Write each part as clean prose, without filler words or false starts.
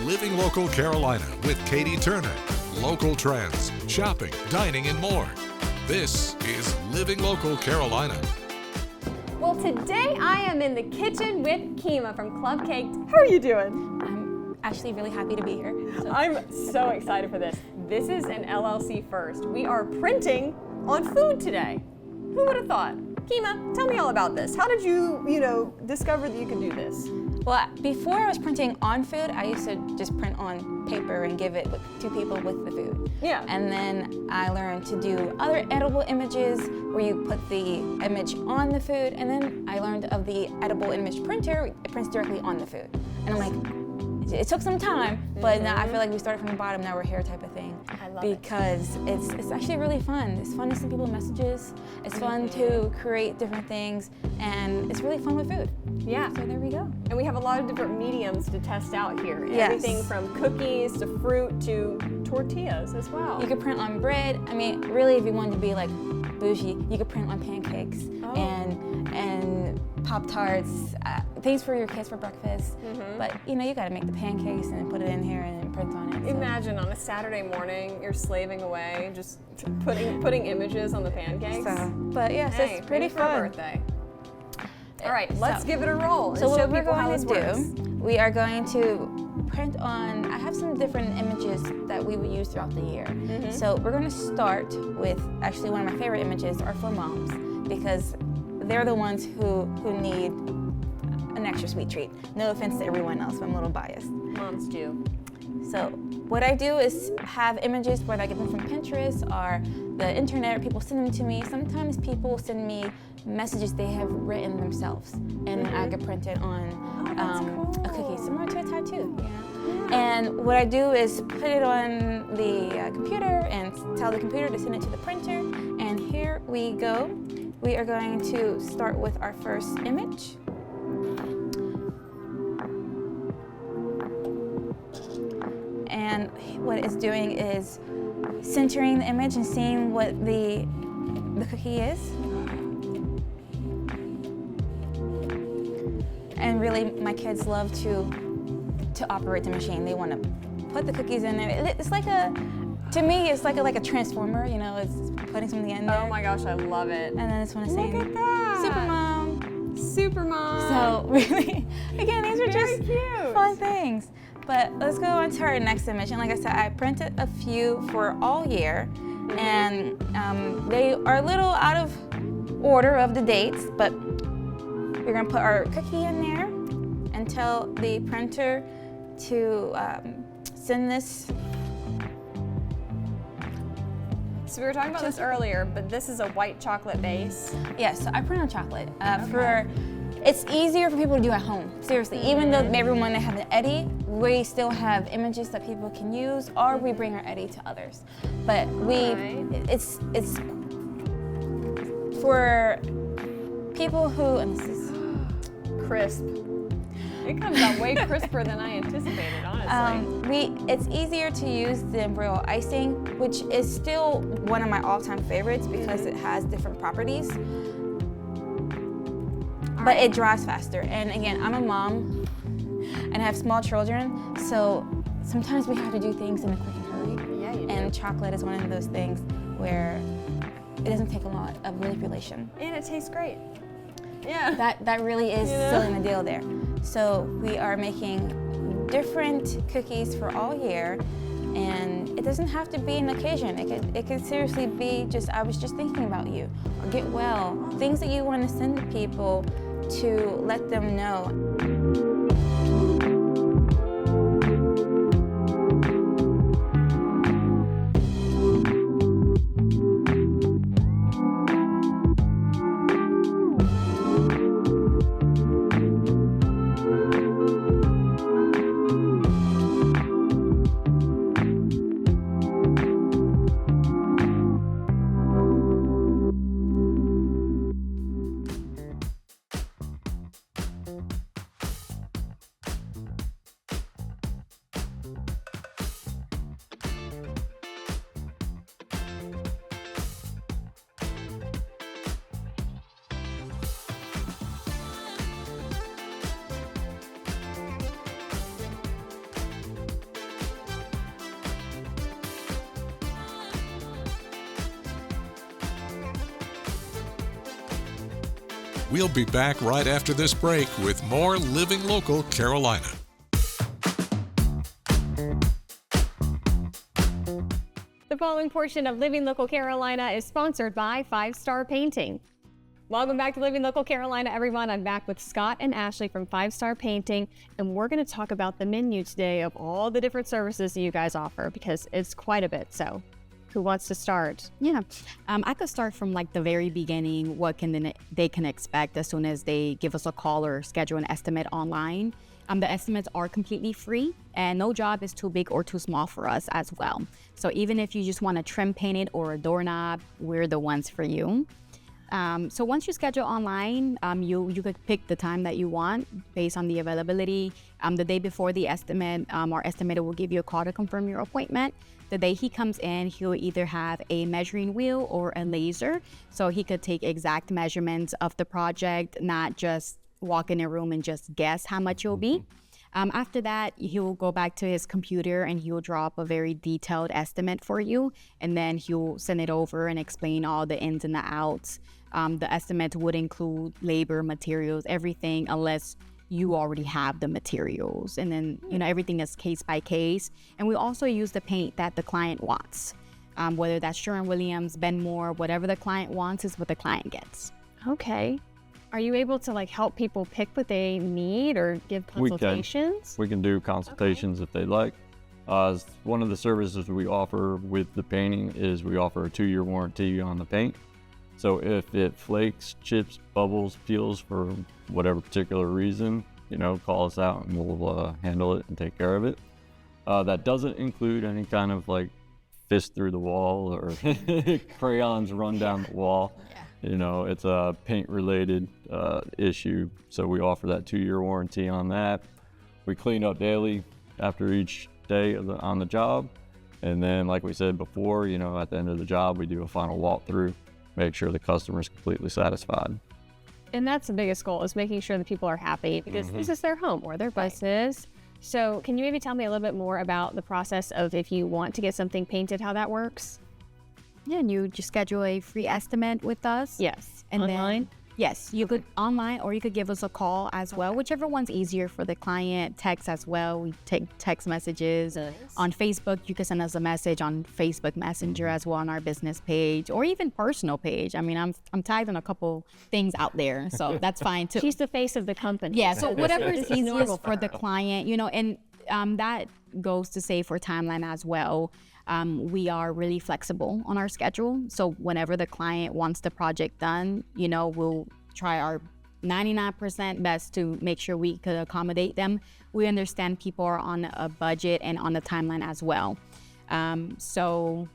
Living Local Carolina with Katie Turner. Local trends, shopping, dining, and more. This is Living Local Carolina. Well, today I am in the kitchen with Kima from Club Caked. How are you doing? I'm actually really happy to be here. I'm so excited for this. This is an LLC first. We are printing on food today. Who would have thought? Kima, tell me all about this. How did you discover that you could do this? Well, before I was printing on food, I used to just print on paper and give it to people with the food. Yeah. And then I learned to do other edible images where you put the image on the food, and then I learned of the edible image printer. It prints directly on the food. And I'm like, it took some time, but now I feel like we started from the bottom, now we're here type of thing. I love because it's actually really fun. It's fun to send people messages. It's fun to create different things, and it's really fun with food. Yeah. So there we go. And we have a lot of different mediums to test out here. Yes. Everything from cookies to fruit to tortillas as well. You could print on bread. I mean, really, if you wanted to be like bougie, you could print on pancakes and Pop-Tarts, things for your kids for breakfast. But you gotta make the pancakes and then put it in here and then print on it. So. Imagine on a Saturday morning, you're slaving away, just putting images on the pancakes. But yes, hey, it's pretty maybe for a fun. birthday. All right, let's give it a roll. So and show what we're people how going this to works. do, we are going to print on, I have some different images that we would use throughout the year. So we're going to start with, actually one of my favorite images are for moms, because they're the ones who need an extra sweet treat. No offense to everyone else, but I'm a little biased. Moms do. So what I do is have images, whether I get them from Pinterest or the internet, or people send them to me. Sometimes people send me messages they have written themselves, and I can print it on a cookie, similar to a tattoo. And what I do is put it on the computer and tell the computer to send it to the printer. And here we go. We are going to start with our first image. And what it's doing is centering the image and seeing what the cookie is. And really, my kids love to operate the machine. They want to put the cookies in there. It's like to me, it's like a transformer. It's putting something in there. Oh my gosh, I love it. And then this one is saying, Look at that. Supermom. Supermom. So really, again, these are Very just cute. fun things. But let's go on to our next image. And like I said, I printed a few for all year. And they are a little out of order of the dates, but we're gonna put our cookie in there and tell the printer to send this. So we were talking about this earlier, but this is a white chocolate base. Yes, so I print on chocolate. It's easier for people to do at home. Seriously, even though everyone that have an Eddie, we still have images that people can use, or we bring our Eddie to others. But it's for people who, and this is Crisp. It comes out way crisper than I anticipated, honestly. it's easier to use the Royal icing, which is still one of my all-time favorites because it has different properties. But it dries faster. And again, I'm a mom and I have small children, so sometimes we have to do things in a quick hurry. Yeah, you do. And chocolate is one of those things where it doesn't take a lot of manipulation. And it tastes great. Yeah. That really is sealing the deal there. So we are making different cookies for all year, and it doesn't have to be an occasion. It could seriously be just, I was just thinking about you, or get well, things that you want to send to people to let them know. We'll be back right after this break with more Living Local Carolina. The following portion of Living Local Carolina is sponsored by 5 Star Painting. Welcome back to Living Local Carolina, everyone. I'm back with Scott and Ashley from 5 Star Painting, and we're going to talk about the menu today of all the different services that you guys offer, because it's quite a bit. So who wants to start? Yeah, I could start from like the very beginning. What they can expect as soon as they give us a call or schedule an estimate online. The estimates are completely free, and no job is too big or too small for us as well. So even if you just want a trim painted or a doorknob, we're the ones for you. So once you schedule online, you could pick the time that you want based on the availability. The day before the estimate, our estimator will give you a call to confirm your appointment. The day he comes in, he'll either have a measuring wheel or a laser, so he could take exact measurements of the project, not just walk in a room and just guess how much it'll be. After that, he will go back to his computer and he will draw up a very detailed estimate for you, and then he'll send it over and explain all the ins and the outs. The estimate would include labor, materials, everything, unless you already have the materials. And then, everything is case by case. And we also use the paint that the client wants. Whether that's Sherwin-Williams, Benmore, whatever the client wants is what the client gets. Okay. Are you able to help people pick what they need or give consultations? We can do consultations if they'd like. One of the services we offer with the painting is we offer a 2-year warranty on the paint. So if it flakes, chips, bubbles, peels for whatever particular reason, call us out and we'll handle it and take care of it. That doesn't include any kind of fist through the wall or crayons run down the wall. It's a paint related issue. So we offer that 2-year warranty on that. We clean up daily after each day on the job. And then, like we said before, at the end of the job, we do a final walkthrough, make sure the customer is completely satisfied. And that's the biggest goal, is making sure that people are happy, because this is their home or their business. So can you maybe tell me a little bit more about the process of if you want to get something painted, how that works? Yeah, and you just schedule a free estimate with us. Yes. And online? Yes, you could online, or you could give us a call as well, whichever one's easier for the client. Text as well. We take text messages. Nice. On Facebook, you can send us a message on Facebook Messenger as well, on our business page, or even personal page. I mean, I'm tagged on a couple things out there, so that's fine too. She's the face of the company. Yeah, so whatever is easiest for the client, and that goes to say for timeline as well. We are really flexible on our schedule. So whenever the client wants the project done, we'll try our 99% best to make sure we could accommodate them. We understand people are on a budget and on the timeline as well. So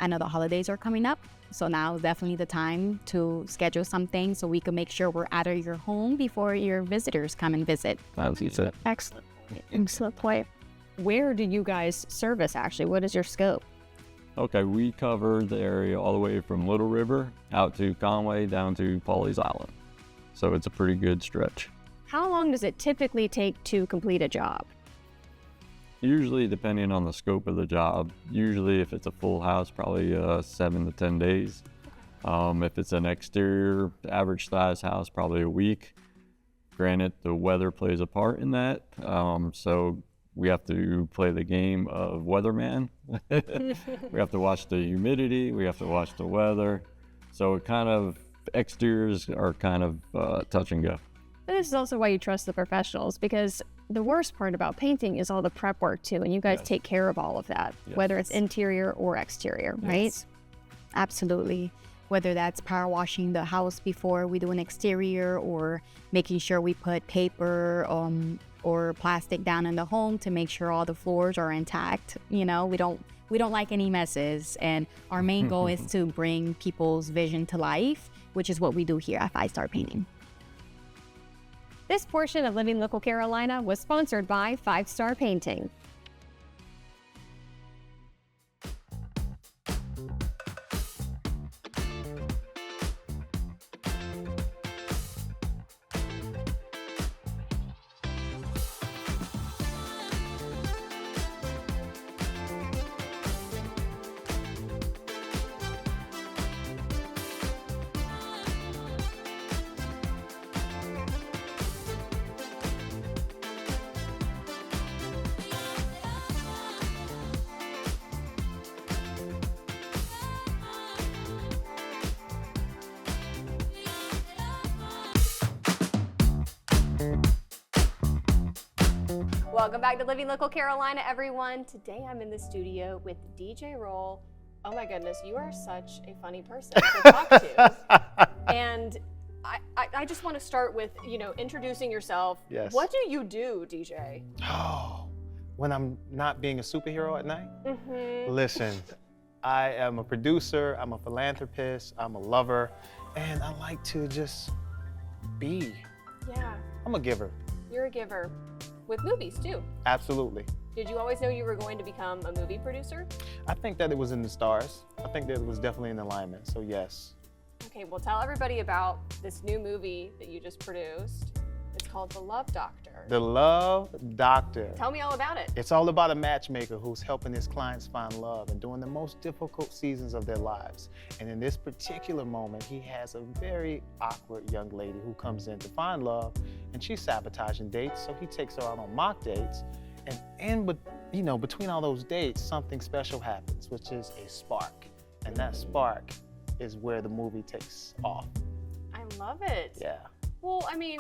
I know the holidays are coming up. So now is definitely the time to schedule something so we can make sure we're out of your home before your visitors come and visit. As you said. Excellent. Excellent point. Where do you guys service, actually? What is your scope? Okay, we cover the area all the way from Little River out to Conway down to Pawleys Island. So it's a pretty good stretch. How long does it typically take to complete a job? Usually, depending on the scope of the job, usually if it's a full house, probably 7 to 10 days. If it's an exterior, average size house, probably a week. Granted, the weather plays a part in that. So we have to play the game of weatherman. We have to watch the humidity, we have to watch the weather. So exteriors are kind of touch and go. This is also why you trust the professionals, because the worst part about painting is all the prep work too, and you guys take care of all of that, whether it's interior or exterior, right? Yes. Absolutely. Whether that's power washing the house before we do an exterior, or making sure we put paper or plastic down in the home to make sure all the floors are intact. We don't like any messes, and our main goal is to bring people's vision to life, which is what we do here at 5 Star Painting. This portion of Living Local Carolina was sponsored by 5 Star Painting. Welcome back to Living Local Carolina, everyone. Today I'm in the studio with DJ Roll. Oh my goodness, you are such a funny person to talk to. And I just want to start with, introducing yourself. Yes. What do you do, DJ? Oh, when I'm not being a superhero at night? Mm-hmm. Listen, I am a producer, I'm a philanthropist, I'm a lover, and I like to just be. Yeah, I'm a giver. you're a giver. With movies, too. Absolutely. Did you always know you were going to become a movie producer? I think that it was in the stars. I think that it was definitely in alignment, so yes. Okay, well, tell everybody about this new movie that you just produced. It's called The Love Doctor. The Love Doctor. Tell me all about it. It's all about a matchmaker who's helping his clients find love and during the most difficult seasons of their lives. And in this particular moment, he has a very awkward young lady who comes in to find love, and she's sabotaging dates, so he takes her out on mock dates. And between all those dates, something special happens, which is a spark. And that spark is where the movie takes off. I love it. Yeah. Well, I mean,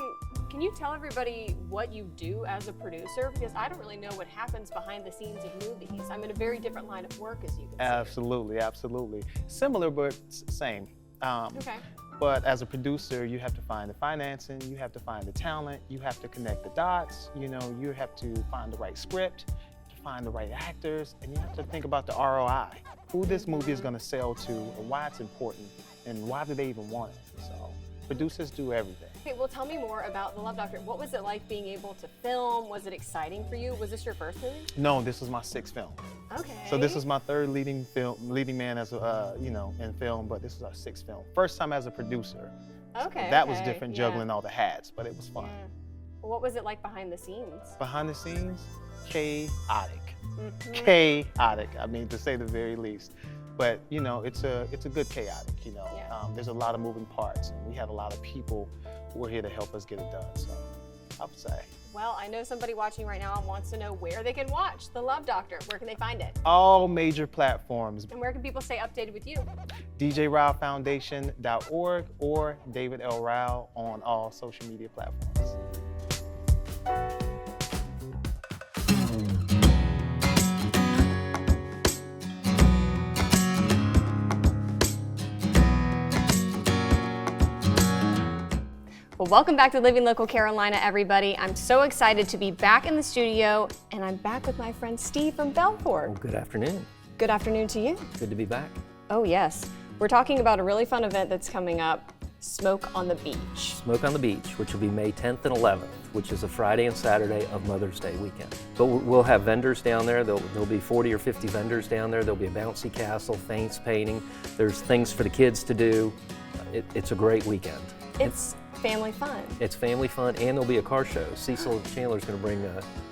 can you tell everybody what you do as a producer? Because I don't really know what happens behind the scenes of movies. I'm in a very different line of work, as you can see. Absolutely, absolutely. Similar, but same. Okay. But as a producer, you have to find the financing, you have to find the talent, you have to connect the dots, you have to find the right script, to find the right actors, and you have to think about the ROI. Who this movie is gonna sell to, and why it's important, and why do they even want it? So producers do everything. Okay, well, tell me more about The Love Doctor. What was it like being able to film? Was it exciting for you? Was this your first movie? No, this was my 6th film. Okay. So this is my 3rd leading man as in film, but this is our 6th film. First time as a producer. Okay. That was okay, different, yeah. juggling all the hats, but it was fun. Yeah. Well, what was it like behind the scenes? Behind the scenes, chaotic. Mhm. Chaotic, I mean, to say the very least. But it's a good chaotic. Yeah. There's a lot of moving parts, and we have a lot of people who are here to help us get it done. So I would say Well, I know somebody watching right now wants to know where they can watch The Love Doctor. Where can they find it? all major platforms, And where can people stay updated with you? djraofoundation.org or David L. Rao on all social media platforms. Well, welcome back to Living Local Carolina, everybody. I'm so excited to be back in the studio, and I'm back with my friend Steve from Belfort. Well, good afternoon. Good afternoon to you. Good to be back. Oh, yes. We're talking about a really fun event that's coming up, Smoke on the Beach. Smoke on the Beach, which will be May 10th and 11th, which is a Friday and Saturday of Mother's Day weekend. But we'll have vendors down there. There'll be 40 or 50 vendors down there. There'll be a bouncy castle, face painting. There's things for the kids to do. It's a great weekend. It's family fun. It's family fun, and there'll be a car show. Cecil Chandler's going to bring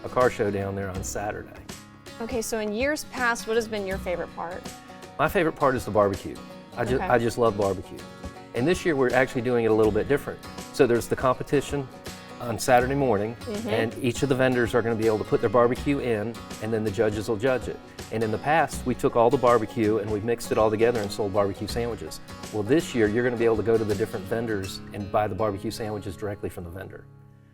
a car show down there on Saturday. Okay, so in years past, what has been your favorite part? My favorite part is the barbecue. Okay. I just love barbecue. And this year we're actually doing it a little bit different. So there's the competition on Saturday morning, and each of the vendors are going to be able to put their barbecue in, and then the judges will judge it. And in the past, we took all the barbecue and we mixed it all together and sold barbecue sandwiches. Well, this year you're going to be able to go to the different vendors and buy the barbecue sandwiches directly from the vendor.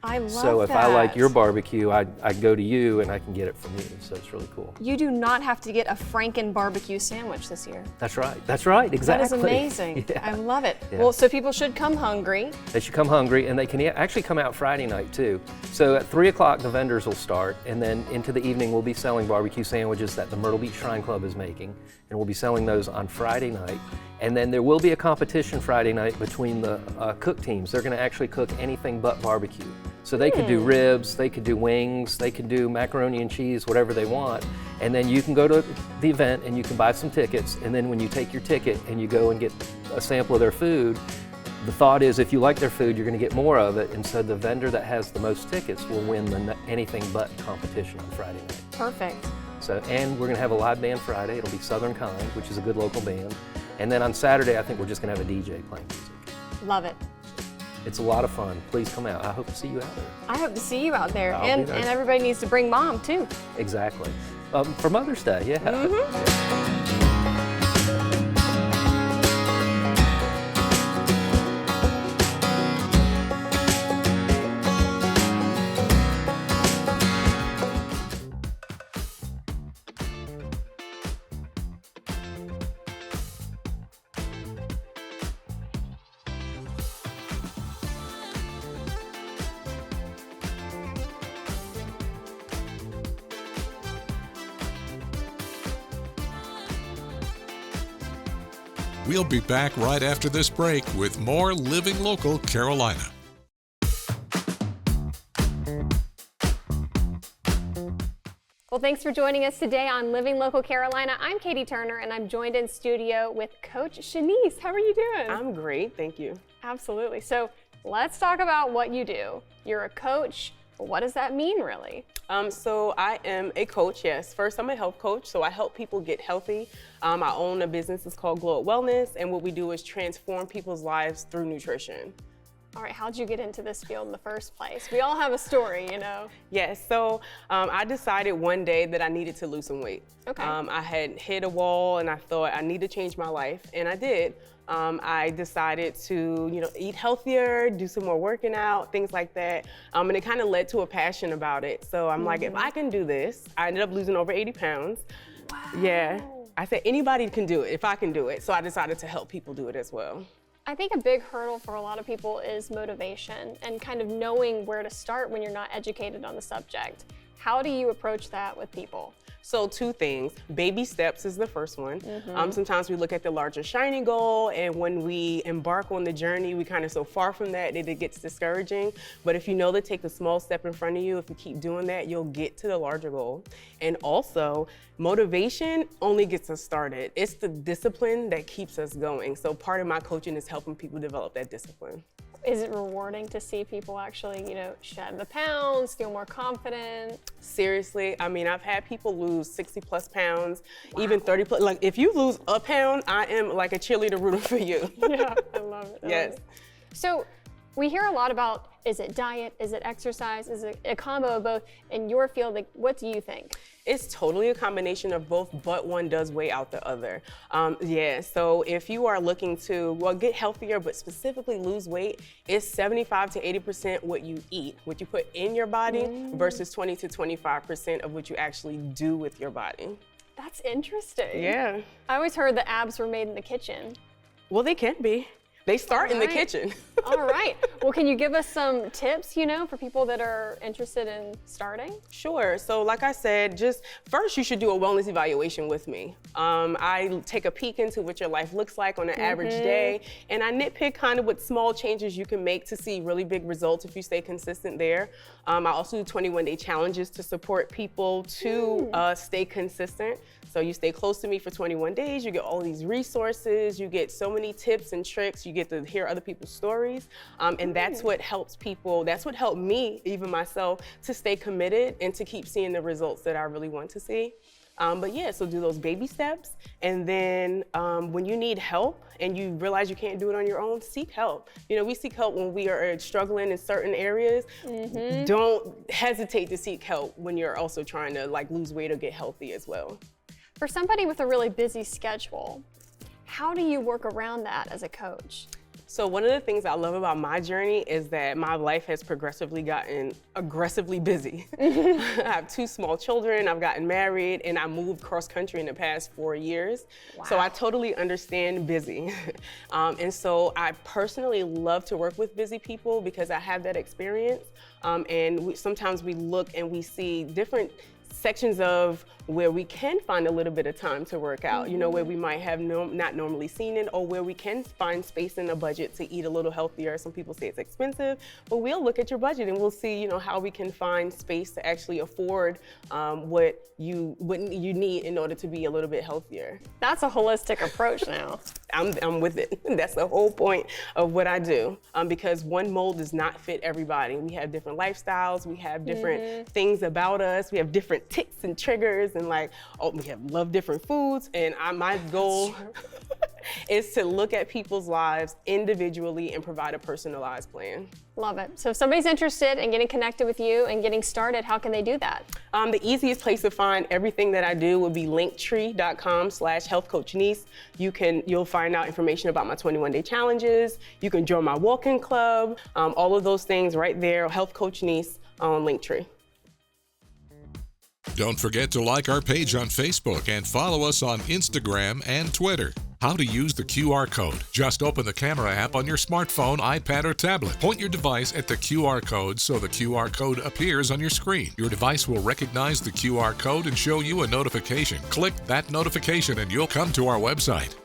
I love So if that. I like your barbecue, I go to you and I can get it from you. So it's really cool. You do not have to get a Franken barbecue sandwich this year. That's right. That's right. Exactly. That is amazing. Yeah. I love it. Yeah. Well, so people should come hungry. They should come hungry, and they can actually come out Friday night too. So at 3 o'clock the vendors will start, and then into the evening we'll be selling barbecue sandwiches that the Myrtle Beach Shrine Club is making, and we'll be selling those on Friday night. And then there will be a competition Friday night between the cook teams. They're going to actually cook anything but barbecue. So they could do ribs, they could do wings, they could do macaroni and cheese, whatever they want. And then you can go to the event and you can buy some tickets, and then when you take your ticket and you go and get a sample of their food, the thought is if you like their food, you're going to get more of it, and so the vendor that has the most tickets will win the anything but competition on Friday night. Perfect. So, and we're going to have a live band Friday. It'll be Southern Kind, which is a good local band. And then on Saturday, I think we're just going to have a DJ playing music. Love it. It's a lot of fun. Please come out. I hope to see you out there. I hope to see you out there. I'll be And there. everybody needs to bring mom too. Exactly. For Mother's Day, yeah. We'll be back right after this break with more Living Local Carolina. Well, thanks for joining us today on Living Local Carolina. I'm Katie Turner, and I'm joined in studio with Coach Shanice. How are you doing? I'm great, thank you. Absolutely. So let's talk about what you do. You're a coach. What does that mean, really? So I am a coach, yes. First, I'm a health coach, so I help people get healthy. I own a business, it's called Glow Up Wellness, and what we do is transform people's lives through nutrition. All right, how'd you get into this field in the first place? We all have a story, you know. Yes, so I decided one day that I needed to lose some weight. Okay. I had hit a wall and I thought I need to change my life, and I did. I decided to, eat healthier, do some more working out, things like that. And it kind of led to a passion about it. So I'm like, if I can do this, I ended up losing over 80 pounds. Wow. Yeah. I said, anybody can do it if I can do it. So I decided to help people do it as well. I think a big hurdle for a lot of people is motivation and kind of knowing where to start when you're not educated on the subject. How do you approach that with people? So 2 things. Baby steps is the first one. Sometimes we look at the larger shiny goal, and when we embark on the journey, we kind of so far from that it gets discouraging. But if you know to take a small step in front of you, if you keep doing that, you'll get to the larger goal. And also, motivation only gets us started. It's the discipline that keeps us going. So part of my coaching is helping people develop that discipline. Is it rewarding to see people actually, shed the pounds, feel more confident? Seriously, I mean, I've had people lose 60 plus pounds, even 30 plus. Like, if you lose a pound, I am like a cheerleader rooting for you. Yeah, I love it. Yes. So we hear a lot about, is it diet, is it exercise, is it a combo of both? In your field, what do you think? It's totally a combination of both, but one does weigh out the other. So if you are looking to, get healthier, but specifically lose weight, it's 75 to 80% what you eat, what you put in your body, versus 20 to 25% of what you actually do with your body. That's interesting. Yeah. I always heard the abs were made in the kitchen. Well, they can be. They start in the kitchen. All right. Well, can you give us some tips, for people that are interested in starting? Sure. So like I said, just first you should do a wellness evaluation with me. I take a peek into what your life looks like on an average day, and I nitpick kind of what small changes you can make to see really big results if you stay consistent there. I also do 21-day challenges to support people to stay consistent. So you stay close to me for 21 days, you get all these resources, you get so many tips and tricks, you get to hear other people's stories. And that's what helps people, that's what helped me, even myself, to stay committed and to keep seeing the results that I really want to see. So do those baby steps. And then when you need help and you realize you can't do it on your own, seek help. We seek help when we are struggling in certain areas. Don't hesitate to seek help when you're also trying to lose weight or get healthy as well. For somebody with a really busy schedule, how do you work around that as a coach? So one of the things I love about my journey is that my life has progressively gotten aggressively busy. I have 2 small children, I've gotten married, and I moved cross country in the past 4 years. Wow. So I totally understand busy. And so I personally love to work with busy people because I have that experience. Sometimes we look and we see different sections of where we can find a little bit of time to work out, where we might have not normally seen it, or where we can find space in the budget to eat a little healthier. Some people say it's expensive, but we'll look at your budget and we'll see, how we can find space to actually afford what you need in order to be a little bit healthier. That's a holistic approach now. I'm with it. That's the whole point of what I do, because one mold does not fit everybody. We have different lifestyles, we have different things about us, we have different ticks and triggers, and we love different foods. And my goal is to look at people's lives individually and provide a personalized plan. Love it. So if somebody's interested in getting connected with you and getting started, how can they do that? The easiest place to find everything that I do would be linktree.com/healthcoachniece. You'll find out information about my 21-day challenges. You can join my walk-in club. All of those things right there, Health Coach Niece on Linktree. Don't forget to like our page on Facebook and follow us on Instagram and Twitter. How to use the QR code. Just open the camera app on your smartphone, iPad, or tablet. Point your device at the QR code so the QR code appears on your screen. Your device will recognize the QR code and show you a notification. Click that notification and you'll come to our website.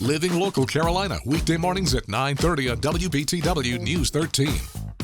Living Local Carolina, weekday mornings at 9:30 on WBTW News 13.